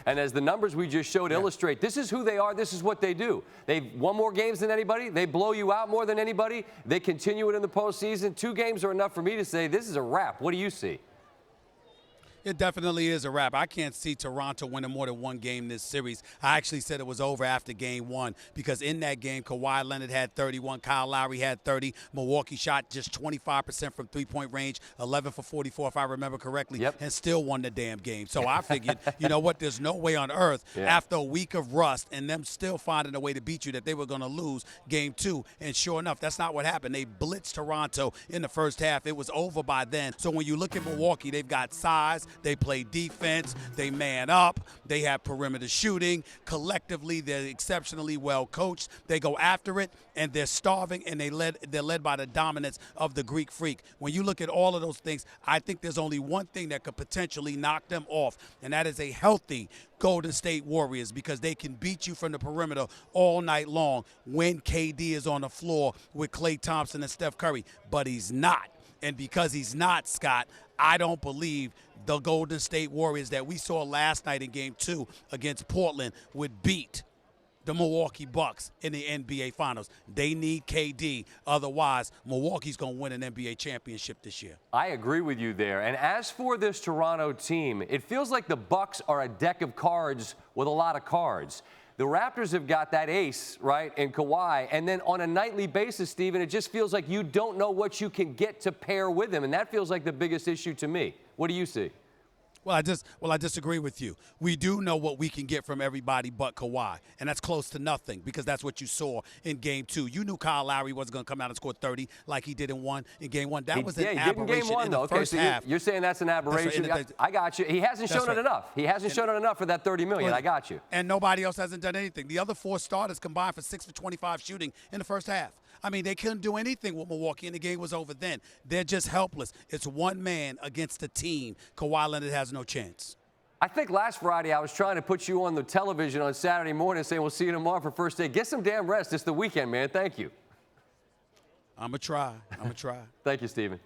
And as the numbers we just showed illustrate, this is who they are. This is what they do. They've won more games than anybody. They blow you out more than anybody. They continue it in the postseason. 2 games are enough for me to say this is a wrap. What do you see? It definitely is a wrap. I can't see Toronto winning more than 1 game this series. I actually said it was over after game 1 because in that game, Kawhi Leonard had 31, Kyle Lowry had 30. Milwaukee shot just 25% from three-point range, 11 for 44 if I remember correctly, and still won the damn game. So I figured, you know what, there's no way on earth after a week of rust and them still finding a way to beat you that they were going to lose game 2. And sure enough, that's not what happened. They blitzed Toronto in the first half. It was over by then. So when you look at Milwaukee, they've got size. They play defense. They man up. They have perimeter shooting. Collectively, they're exceptionally well coached. They go after it, and they're starving, and they're led by the dominance of the Greek Freak. When you look at all of those things, I think there's only one thing that could potentially knock them off, and that is a healthy Golden State Warriors, because they can beat you from the perimeter all night long when KD is on the floor with Klay Thompson and Steph Curry. But he's not. And because he's not, Scott, I don't believe the Golden State Warriors that we saw last night in Game 2 against Portland would beat the Milwaukee Bucks in the NBA Finals. They need KD. Otherwise, Milwaukee's going to win an NBA championship this year. I agree with you there. And as for this Toronto team, it feels like the Bucks are a deck of cards with a lot of cards. The Raptors have got that ace, right, in Kawhi. And then on a nightly basis, Steven, it just feels like you don't know what you can get to pair with him. And that feels like the biggest issue to me. What do you see? Well, I disagree with you. We do know what we can get from everybody but Kawhi, and that's close to nothing because that's what you saw in Game 2. You knew Kyle Lowry wasn't going to come out and score 30 like he did in Game 1. That was an aberration in the first half. You're saying that's an aberration. I got you. He hasn't shown it enough. He hasn't shown it enough for that $30 million. I got you. And nobody else hasn't done anything. The other 4 starters combined for 6 for 25 shooting in the first half. I mean, they couldn't do anything with Milwaukee, and the game was over then. They're just helpless. It's one man against a team. Kawhi Leonard has no chance. I think last Friday I was trying to put you on the television on Saturday morning saying we'll see you tomorrow for first day. Get some damn rest. It's the weekend, man. Thank you. I'm going to try. Thank you, Steven.